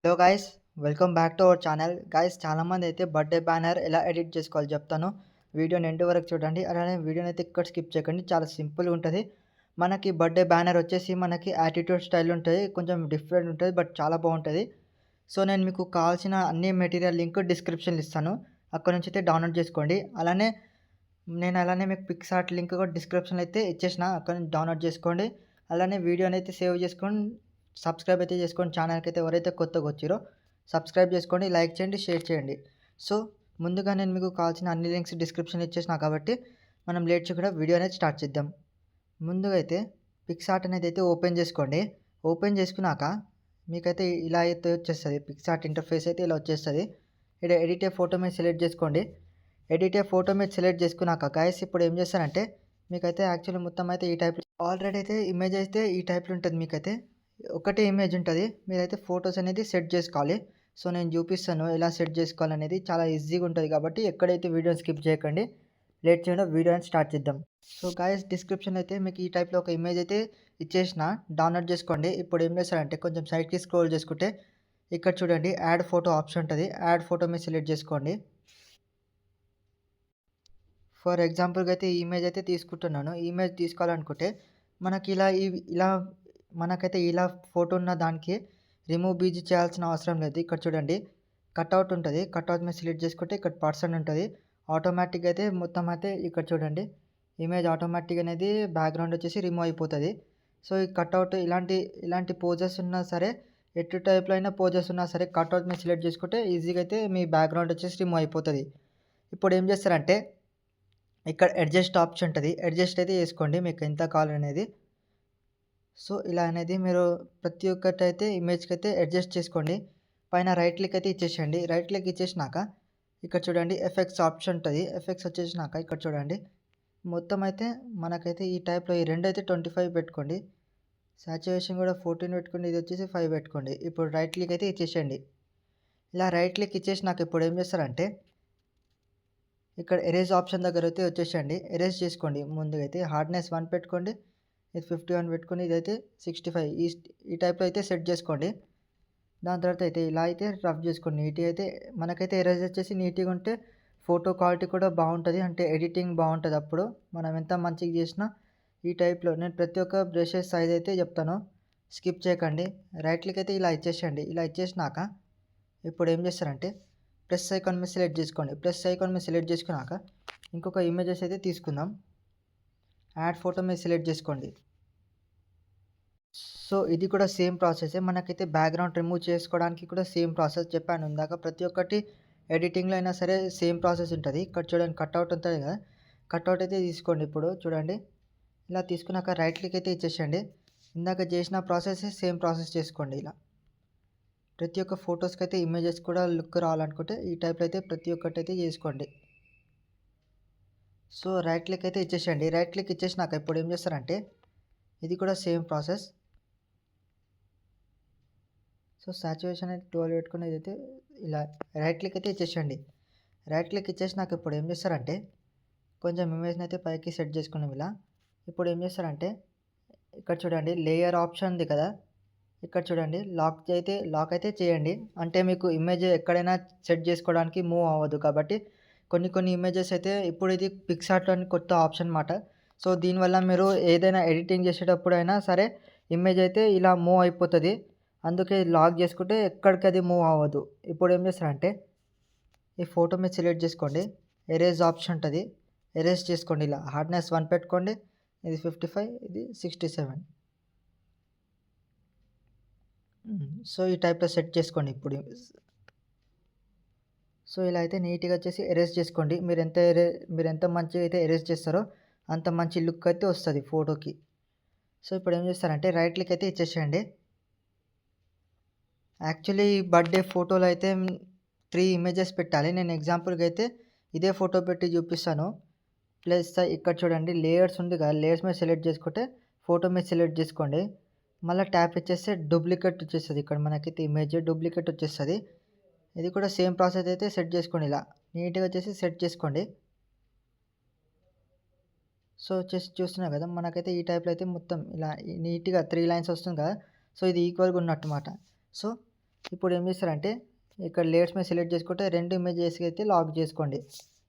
Hello guys, welcome back to our channel. Guys, చాలామంది అయితే birthday banner ఎలా edit చేసుకోవాలో చెప్తాను. వీడియోని ఎండ్ వరకు చూడండి. అలానే వీడియోని అయితే ఇక్కడ స్కిప్ చేయకండి. చాలా సింపుల్గా ఉంటుంది. మనకి బర్త్డే బ్యానర్ వచ్చేసి మనకి యాటిట్యూడ్ స్టైల్ ఉంటుంది. కొంచెం డిఫరెంట్ ఉంటుంది, బట్ చాలా బాగుంటుంది. సో నేను మీకు కావాల్సిన అన్ని మెటీరియల్ లింక్ డిస్క్రిప్షన్లో ఇస్తాను. అక్కడ నుంచి అయితే డౌన్లోడ్ చేసుకోండి. అలానే మీకు పిక్సార్ట్ లింక్ కూడా డిస్క్రిప్షన్లో అయితే ఇచ్చేసిన, అక్కడ నుంచి డౌన్లోడ్ చేసుకోండి. అలానే వీడియోని అయితే సేవ్ చేసుకొని సబ్స్క్రైబ్ అయితే చేసుకోండి. ఛానల్కి అయితే ఎవరైతే కొత్తగా వచ్చారో సబ్స్క్రైబ్ చేసుకోండి, లైక్ చేయండి, షేర్ చేయండి. సో ముందుగా నేను మీకు కావాల్సిన అన్ని లింక్స్ డిస్క్రిప్షన్ ఇచ్చేసిన కాబట్టి మనం లేట్ చేయకుండా వీడియో అనేది స్టార్ట్ చేద్దాం. ముందుగా అయితే పిక్సార్ట్ అనేది అయితే ఓపెన్ చేసుకోండి. ఓపెన్ చేసుకున్నాక మీకైతే ఇలా అయితే వచ్చేస్తుంది. పిక్సార్ట్ ఇంటర్ఫేస్ అయితే ఇలా వచ్చేస్తుంది. ఇక్కడ ఎడిట్ ఏ ఫోటో మీద సెలెక్ట్ చేసుకోండి. ఎడిట్ ఏ ఫోటో మీద సెలెక్ట్ చేసుకున్నాక గాయస్ ఇప్పుడు ఏం చేస్తారంటే మీకైతే యాక్చువల్లీ మొత్తం అయితే ఈ టైప్ ఆల్రెడీ అయితే ఇమేజ్ అయితే ఈ టైప్లో ఉంటుంది. మీకైతే ఒకటే ఇమేజ్ ఉంటుంది. మీరైతే ఫొటోస్ అనేది సెట్ చేసుకోవాలి. సో నేను చూపిస్తాను ఎలా సెట్ చేసుకోవాలనేది. చాలా ఈజీగా ఉంటుంది కాబట్టి ఎక్కడైతే వీడియోని స్కిప్ చేయకండి. లేట్ చేయడం వీడియోని స్టార్ట్ చేద్దాం. సో గాయస్, డిస్క్రిప్షన్ అయితే మీకు ఈ టైప్లో ఒక ఇమేజ్ అయితే ఇచ్చేసిన, డౌన్లోడ్ చేసుకోండి. ఇప్పుడు ఏం చేస్తారంటే కొంచెం సైడ్కి స్క్రోల్ చేసుకుంటే ఇక్కడ చూడండి యాడ్ ఫోటో ఆప్షన్ ఉంటుంది. యాడ్ ఫోటో మీద సెలెక్ట్ చేసుకోండి. ఫర్ ఎగ్జాంపుల్గా అయితే ఈ ఇమేజ్ అయితే తీసుకుంటున్నాను. ఈ ఇమేజ్ తీసుకోవాలనుకుంటే మనకి ఇలా మనకైతే ఇలా ఫోటో ఉన్న దానికి రిమూవ్ బీజీ చేయాల్సిన అవసరం లేదు. ఇక్కడ చూడండి కట్అవుట్ ఉంటుంది. కట్అవుట్ మీద సెలెక్ట్ చేసుకుంటే ఇక్కడ పర్సన్ ఉంటుంది. ఆటోమేటిక్గా అయితే మొత్తం అయితే ఇక్కడ చూడండి ఇమేజ్ ఆటోమేటిక్ అనేది బ్యాక్గ్రౌండ్ వచ్చేసి రిమూవ్ అయిపోతుంది. సో ఈ కట్అవుట్ ఇలాంటి పోజెస్ ఉన్నా సరే, ఎటు టైప్లో అయినా పోజెస్ ఉన్నా సరే కట్అవుట్ మీద సెలెక్ట్ చేసుకుంటే ఈజీగా అయితే మీ బ్యాక్గ్రౌండ్ వచ్చేసి రిమూవ్ అయిపోతుంది. ఇప్పుడు ఏం చేస్తారంటే ఇక్కడ అడ్జస్ట్ ఆప్షన్ ఉంటుంది. అడ్జస్ట్ అయితే చేసుకోండి మీకు ఎంత కావాలనేది. సో ఇలా అనేది మీరు ప్రతి ఒక్కటి అయితే ఇమేజ్కి అయితే అడ్జస్ట్ చేసుకోండి. పైన రైట్ క్లిక్ అయితే ఇచ్చేసేయండి. రైట్ క్లిక్ ఇచ్చేసినాక ఇక్కడ చూడండి ఎఫెక్ట్స్ ఆప్షన్ ఉంటుంది. ఎఫెక్ట్స్ వచ్చేసినాక ఇక్కడ చూడండి మొత్తం అయితే మనకైతే ఈ టైప్లో ఈ రెండు అయితే 25 పెట్టుకోండి. సాచురేషన్ కూడా 14 పెట్టుకోండి. ఇది వచ్చేసి 5 పెట్టుకోండి. ఇప్పుడు రైట్ క్లిక్ అయితే ఇచ్చేసేయండి. ఇలా రైట్ క్లిక్ ఇచ్చేసినాక ఇప్పుడు ఏం చేస్తారంటే ఇక్కడ ఎరేజ్ ఆప్షన్ దగ్గర అయితే వచ్చేసేయండి. ఎరేజ్ చేసుకోండి. ముందుగా అయితే హార్డ్నెస్ 1 పెట్టుకోండి. ఇది 51 పెట్టుకొని ఇదైతే 65 ఈ టైప్లో అయితే సెట్ చేసుకోండి. దాని తర్వాత అయితే ఇలా అయితే రఫ్ చేసుకోండి. నీట్గా అయితే మనకైతే ఎరేజ్ వచ్చేసి నీట్గా ఉంటే ఫోటో క్వాలిటీ కూడా బాగుంటుంది. అంటే ఎడిటింగ్ బాగుంటుంది. అప్పుడు మనం ఎంత మంచిగా చేసినా ఈ టైప్లో నేను ప్రతి ఒక్క బ్రషెస్ సైజ్ అయితే చెప్తాను, స్కిప్ చేయకండి. రైట్ క్లిక్ అయితే ఇలా ఇచ్చేసేయండి. ఇలా ఇచ్చేసినాక ఇప్పుడు ఏం చేస్తారంటే ప్లస్ ఐకాన్ మీద సెలెక్ట్ చేసుకోండి. ప్లస్ ఐకాన్ మీద సెలెక్ట్ చేసుకున్నాక ఇంకొక ఇమేజెస్ అయితే తీసుకుందాం. యాడ్ ఫోటో మీద సెలెక్ట్ చేసుకోండి. సో ఇది కూడా సేమ్ ప్రాసెసే. మనకైతే బ్యాక్గ్రౌండ్ రిమూవ్ చేసుకోవడానికి కూడా సేమ్ ప్రాసెస్ చెప్పాను ఇందాక. ప్రతి ఒక్కటి ఎడిటింగ్లో అయినా సరే సేమ్ ప్రాసెస్ ఉంటుంది. ఇక్కడ చూడండి కట్అవుట్ ఉంటుంది కదా, కట్అవుట్ అయితే తీసుకోండి. ఇప్పుడు చూడండి ఇలా తీసుకున్నాక రైట్ క్లిక్ అయితే ఇచ్చేసేయండి. ఇందాక చేసిన ప్రాసెస్ సేమ్ ప్రాసెస్ చేసుకోండి. ఇలా ప్రతి ఒక్క ఫొటోస్కి అయితే ఇమేజెస్ కూడా లుక్ రావాలనుకుంటే ఈ టైప్లో అయితే ప్రతి ఒక్కటి అయితే చేసుకోండి. సో రైట్ క్లిక్ అయితే ఇచ్చేసేయండి. రైట్ క్లిక్ ఇచ్చేసినాక ఇప్పుడు ఏం చేస్తారంటే ఇది కూడా సేమ్ ప్రాసెస్. సో సాచురేషన్ అయితే 12 పెట్టుకుని ఇదైతే ఇలా రైట్ క్లిక్ అయితే ఇచ్చేసేయండి. రైట్ క్లిక్ ఇచ్చేసినాక ఇప్పుడు ఏం చేస్తారంటే కొంచెం ఇమేజ్ని అయితే పైకి సెట్ చేసుకున్నాం ఇలా. ఇప్పుడు ఏం చేస్తారంటే ఇక్కడ చూడండి లేయర్ ఆప్షన్ ఉంది కదా, ఇక్కడ చూడండి లాక్ అయితే చేయండి. అంటే మీకు ఇమేజ్ ఎక్కడైనా సెట్ చేసుకోవడానికి మూవ్ అవ్వదు కాబట్టి కొన్ని ఇమేజెస్ అయితే ఇప్పుడు ఇది పిక్సార్ట్లోని కొత్త ఆప్షన్ అన్నమాట. సో దీనివల్ల మీరు ఏదైనా ఎడిటింగ్ చేసేటప్పుడు అయినా సరే ఇమేజ్ అయితే ఇలా మూవ్ అయిపోతుంది. అందుకే లాక్ చేసుకుంటే ఎక్కడికి అది మూవ్ అవ్వదు. ఇప్పుడు ఏం చేస్తారంటే ఈ ఫోటో మీద సెలెక్ట్ చేసుకోండి. ఎరేజ్ ఆప్షన్ ఉంటుంది. ఎరేజ్ చేసుకోండి. ఇలా హార్డ్నెస్ 1 పెట్టుకోండి. ఇది 55, ఇది 67. సో ఈ టైప్లో సెట్ చేసుకోండి. ఇప్పుడు సో ఇలా అయితే నీట్గా వచ్చేసి ఎరేజ్ చేసుకోండి. మీరు ఎంత మంచిగా అయితే ఎరేజ్ చేస్తారో అంత మంచి లుక్ అయితే వస్తుంది ఫోటోకి. సో ఇప్పుడు ఏం చేస్తారంటే రైట్ క్లిక్ అయితే ఇచ్చేసేయండి. యాక్చువల్లీ బర్త్డే ఫోటోలో అయితే 3 ఇమేజెస్ పెట్టాలి. నేను ఎగ్జాంపుల్గా అయితే ఇదే ఫోటో పెట్టి చూపిస్తాను. ప్లస్ ఇక్కడ చూడండి లేయర్స్ ఉంది కదా, లేయర్స్ మీద సెలెక్ట్ చేసుకుంటే ఫోటో మీద సెలెక్ట్ చేసుకోండి. మళ్ళీ ట్యాప్ ఇచ్చేస్తే డూప్లికేట్ వచ్చేస్తుంది. ఇక్కడ మనకైతే ఇమేజ్ డూప్లికేట్ వచ్చేస్తుంది. ఇది కూడా సేమ్ ప్రాసెస్ అయితే సెట్ చేసుకోండి. ఇలా నీట్గా వచ్చేసి సెట్ చేసుకోండి. సో వచ్చేసి చూస్తున్నారు కదా మనకైతే ఈ టైప్లో అయితే మొత్తం ఇలా నీట్గా 3 లైన్స్ వస్తుంది కదా. సో ఇది ఈక్వల్గా ఉన్నట్టు మాట. సో ఇప్పుడు ఏం చేస్తారంటే ఇక్కడ లేయర్స్ మీద సెలెక్ట్ చేసుకుంటే 2 ఇమేజెస్ అయితే లాక్ చేసుకోండి.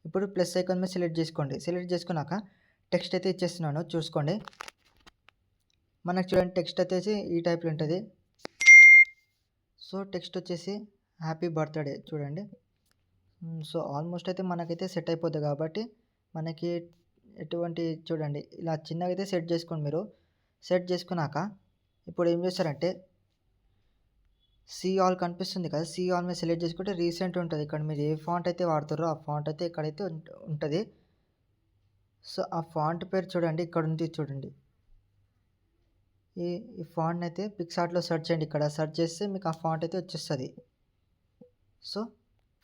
ఇప్పుడు ప్లస్ ఐకాన్ మీద సెలెక్ట్ చేసుకోండి. సెలెక్ట్ చేసుకున్నాక టెక్స్ట్ అయితే ఇచ్చేస్తున్నాను చూసుకోండి. మనకు చూడండి టెక్స్ట్ వచ్చేసి ఈ టైప్లో ఉంటుంది. సో టెక్స్ట్ వచ్చేసి హ్యాపీ బర్త్డే చూడండి. సో ఆల్మోస్ట్ అయితే మనకైతే సెట్ అయిపోద్ది కాబట్టి మనకి ఎటువంటి చూడండి ఇలా చిన్నగా అయితే సెట్ చేసుకోండి మీరు. సెట్ చేసుకున్నాక ఇప్పుడు ఏం చేస్తారంటే సీ ఆల్ కనిపిస్తుంది కదా, సీ ఆల్ మీద సెలెక్ట్ చేసుకుంటే రీసెంట్ ఉంటుంది. ఇక్కడ మీరు ఏ ఫాంట్ అయితే వాడుతారో ఆ ఫాంట్ అయితే ఇక్కడైతే ఉంటుంది. సో ఆ ఫాంట్ పేరు చూడండి ఇక్కడ ఉంది చూడండి. ఈ ఫాంట్ని అయితే పిక్సార్ట్లో సెర్చ్ చేయండి. ఇక్కడ సెర్చ్ చేస్తే మీకు ఆ ఫాంట్ అయితే వచ్చేస్తుంది. సో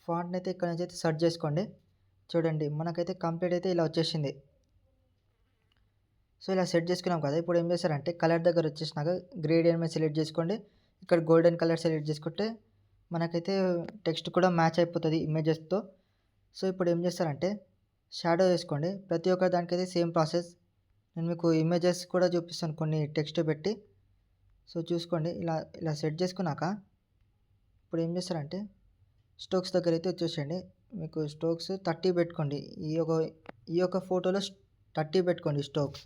ఫాంట్ని అయితే ఇక్కడ నుంచి అయితే సెర్చ్ చేసుకోండి. చూడండి మనకైతే కంప్లీట్ అయితే ఇలా వచ్చేసింది. సో ఇలా సెట్ చేసుకున్నాం కదా. ఇప్పుడు ఏం చేస్తారంటే కలర్ దగ్గర వచ్చేసినాక గ్రేడియంట్ మీద సెలెక్ట్ చేసుకోండి. ఇక్కడ గోల్డెన్ కలర్ సెలెక్ట్ చేసుకుంటే మనకైతే టెక్స్ట్ కూడా మ్యాచ్ అయిపోతుంది ఇమేజెస్తో. సో ఇప్పుడు ఏం చేస్తారంటే షాడో వేసుకోండి. ప్రతి ఒక్క దానికైతే సేమ్ ప్రాసెస్. నేను మీకు ఇమేజెస్ కూడా చూపిస్తాను కొన్ని టెక్స్ట్ పెట్టి. సో చూసుకోండి ఇలా సెట్ చేసుకున్నాక ఇప్పుడు ఏం చేస్తారంటే స్ట్రోక్స్ దగ్గర అయితే వచ్చేసేయండి. మీకు స్ట్రోక్స్ 30 పెట్టుకోండి. ఈ యొక్క ఫోటోలో 30 పెట్టుకోండి స్ట్రోక్.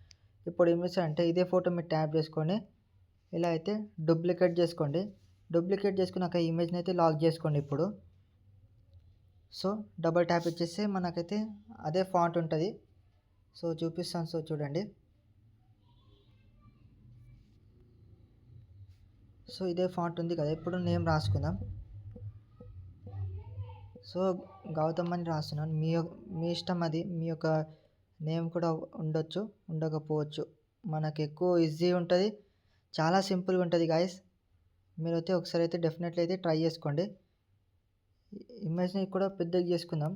ఇప్పుడు ఏం చేస్తారంటే ఇదే ఫోటో మీరు ట్యాప్ చేసుకొని ఇలా అయితే డూప్లికేట్ చేసుకోండి. డూప్లికేట్ చేసుకున్నాక ఇమేజ్ని అయితే లాక్ చేసుకోండి. ఇప్పుడు సో డబల్ ట్యాప్ ఇచ్చేస్తే మనకైతే అదే ఫాంట్ ఉంటుంది. సో చూపిస్తాను. సో చూడండి. సో ఇదే ఫాంట్ ఉంది కదా. ఇప్పుడు నేమ్ రాసుకుందాం. సో గౌతమ్ అని రాస్తున్నాను. మీ ఇష్టం, అది మీ యొక్క నేమ్ కూడా ఉండొచ్చు ఉండకపోవచ్చు. మనకు ఎక్కువ ఈజీ ఉంటుంది, చాలా సింపుల్గా ఉంటుంది గాయస్. మీరైతే ఒకసారి అయితే డెఫినెట్లీ అయితే ట్రై చేసుకోండి. ఇమేజ్ని కూడా పెద్దగా చేసుకుందాం.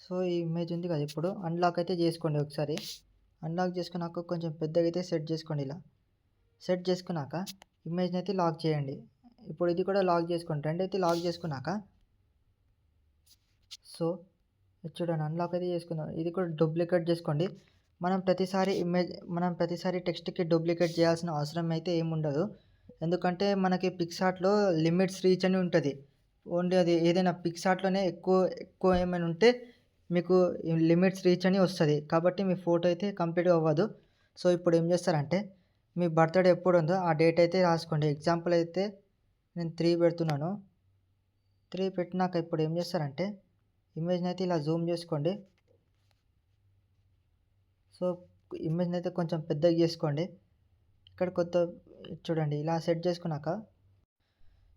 సో ఈ ఇమేజ్ ఉంది కదా, ఇప్పుడు అన్లాక్ అయితే చేసుకోండి ఒకసారి. అన్లాక్ చేసుకున్నాక కొంచెం పెద్దగా అయితే సెట్ చేసుకోండి. ఇలా సెట్ చేసుకున్నాక ఇమేజ్ని అయితే లాక్ చేయండి. ఇప్పుడు ఇది కూడా లాక్ చేసుకోండి. రెండైతే లాక్ చేసుకున్నాక సో చూడండి అన్లాక్ అయితే చేసుకుందాం. ఇది కూడా డూప్లికేట్ చేసుకోండి. మనం ప్రతిసారి టెక్స్ట్కి డూప్లికేట్ చేయాల్సిన అవసరం అయితే ఏముండదు. ఎందుకంటే మనకి పిక్సార్ట్లో లిమిట్స్ రీచ్ అని ఉంటుంది. ఓన్లీ అది ఏదైనా పిక్సార్ట్లోనే ఎక్కువ ఏమైనా ఉంటే మీకు లిమిట్స్ రీచ్ అని వస్తుంది. కాబట్టి మీ ఫోటో అయితే కంప్లీట్గా అవ్వదు. సో ఇప్పుడు ఏం చేస్తారంటే మీ బర్త్డే ఎప్పుడు ఉందో ఆ డేట్ అయితే రాసుకోండి. ఎగ్జాంపుల్ అయితే నేను 3 పెడుతున్నాను. 3 పెట్టినాక ఇప్పుడు ఏం చేస్తారంటే ఇమేజ్ని అయితే ఇలా జూమ్ చేసుకోండి. సో ఇమేజ్ని అయితే కొంచెం పెద్దగా చేసుకోండి. ఇక్కడ చూడండి ఇలా సెట్ చేసుకున్నాక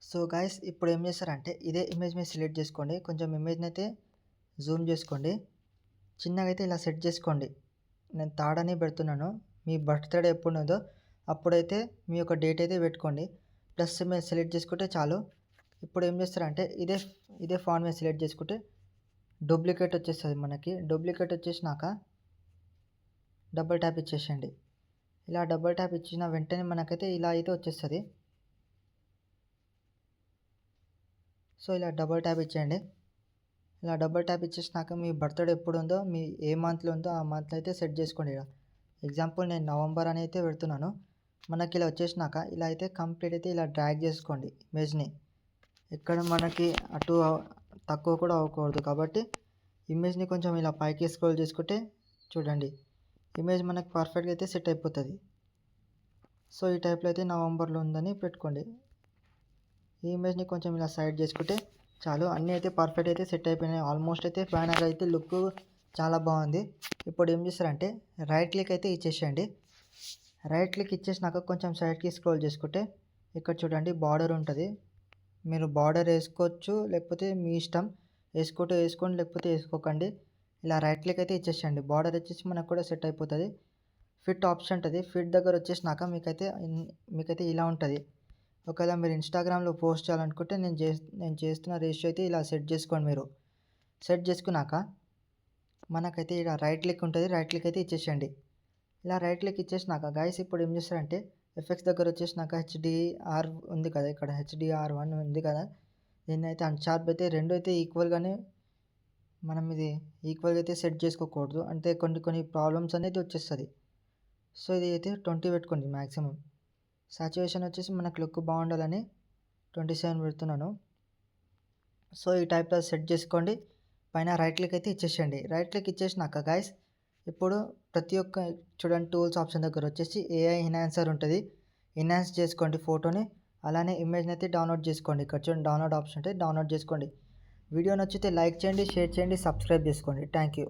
సో గాయస్ ఇప్పుడు ఏం చేస్తారంటే ఇదే ఇమేజ్ మీద సెలెక్ట్ చేసుకోండి. కొంచెం ఇమేజ్ని అయితే జూమ్ చేసుకోండి. చిన్నగా అయితే ఇలా సెట్ చేసుకోండి. నేను తాడని పెడుతున్నాను. మీ బర్త్డే ఎప్పుడు ఉన్నదో అప్పుడైతే మీ యొక్క డేట్ అయితే పెట్టుకోండి. ప్లస్ మీద సెలెక్ట్ చేసుకుంటే చాలు. ఇప్పుడు ఏం చేస్తారంటే ఇదే ఫాంట్ మీద సెలెక్ట్ చేసుకుంటే డూప్లికేట్ వచ్చేస్తుంది మనకి. డూప్లికేట్ వచ్చేసినాక డబుల్ ట్యాప్ ఇచ్చేసేయండి. ఇలా డబుల్ ట్యాప్ ఇచ్చిన వెంటనే మనకైతే ఇలా అయితే వచ్చేస్తుంది. సో ఇలా డబుల్ ట్యాప్ ఇచ్చేయండి. ఇలా డబుల్ ట్యాప్ ఇచ్చేసినాక మీ బర్త్డే ఎప్పుడు ఉందో, మీ ఏ మంత్లో ఉందో ఆ మంత్లో అయితే సెట్ చేసుకోండి. ఇలా ఎగ్జాంపుల్ నేను నవంబర్ అని అయితే పెడుతున్నాను. మనకి ఇలా వచ్చేసినాక ఇలా అయితే కంప్లీట్ అయితే ఇలా డ్రాగ్ చేసుకోండి ఇమేజ్ని. ఎక్కడ మనకి అటు తక్కువ కూడా అవ్వకూడదు. కాబట్టి ఇమేజ్ని కొంచెం ఇలా పైకి స్క్రోల్ చేసుకుంటే చూడండి ఇమేజ్ మనకు పర్ఫెక్ట్గా అయితే సెట్ అయిపోతుంది. సో ఈ టైప్లో అయితే నవంబర్లో ఉందని పెట్టుకోండి. ఈ ఇమేజ్ని కొంచెం ఇలా సైడ్ చేసుకుంటే చాలు. అన్నీ అయితే పర్ఫెక్ట్ అయితే సెట్ అయిపోయినాయి. ఆల్మోస్ట్ అయితే ఫైనల్గా అయితే లుక్ చాలా బాగుంది. ఇప్పుడు ఏం చేస్తారంటే రైట్ క్లిక్ అయితే ఇచ్చేసేయండి. రైట్ క్లిక్ ఇచ్చేసినాక కొంచెం సైడ్కి స్క్రోల్ చేసుకుంటే ఇక్కడ చూడండి బార్డర్ ఉంటుంది. మీరు బార్డర్ వేసుకోవచ్చు, లేకపోతే మీ ఇష్టం. వేసుకోండి, లేకపోతే వేసుకోకండి. ఇలా రైట్ క్లిక్ అయితే ఇచ్చేసేయండి. బార్డర్ వచ్చేసి మనకు కూడా సెట్ అయిపోతుంది. ఫిట్ ఆప్షన్ ఉంటుంది. ఫిట్ దగ్గర వచ్చేసినాక మీకైతే ఇలా ఉంటుంది. ఒకవేళ మీరు ఇన్స్టాగ్రామ్లో పోస్ట్ చేయాలనుకుంటే నేను చేస్తున్న రేషియో అయితే ఇలా సెట్ చేసుకోండి. మీరు సెట్ చేసుకున్నాక మనకైతే ఇలా రైట్ క్లిక్ ఉంటుంది. రైట్ క్లిక్ అయితే ఇచ్చేసేయండి. ఇలా రైట్ క్లిక్ ఇచ్చేసినాక గాయస్ ఇప్పుడు ఏం చేస్తారంటే ఎఫెక్ట్స్ దగ్గర వచ్చేసినాక HDR ఉంది కదా, ఇక్కడ HDR1 ఉంది కదా, దీన్ని అయితే అన్షార్ప్ అయితే రెండు అయితే ఈక్వల్గానే మనం ఇది ఈక్వల్గా అయితే సెట్ చేసుకోకూడదు. అంటే కొన్ని ప్రాబ్లమ్స్ అనేది వచ్చేస్తుంది. సో ఇది అయితే 20 పెట్టుకోండి మ్యాక్సిమం. సాచురేషన్ వచ్చేసి మనకు లుక్ బాగుండాలని 27 పెడుతున్నాను. సో ఈ టైప్‌లో సెట్ చేసుకోండి. పైన రైట్ క్లిక్ అయితే ఇచ్చేసేయండి. రైట్ క్లిక్ ఇచ్చేసినాక గైస్ ఇప్పుడు ప్రతి ఒక్క చూడండి టూల్స్ ఆప్షన్ దగ్గర వచ్చేసి ఏఐ ఎన్హాన్సర్ ఉంటుంది. ఎన్హాన్స్ చేసుకోండి ఫోటోని. అలానే ఇమేజ్‌ని అయితే డౌన్లోడ్ చేసుకోండి. ఇక్కడ చూడండి డౌన్లోడ్ ఆప్షన్ ఉంటే డౌన్లోడ్ చేసుకోండి. వీడియో నచ్చితే లైక్ చేయండి, షేర్ చేయండి, సబ్స్క్రైబ్ చేసుకోండి. Thank you.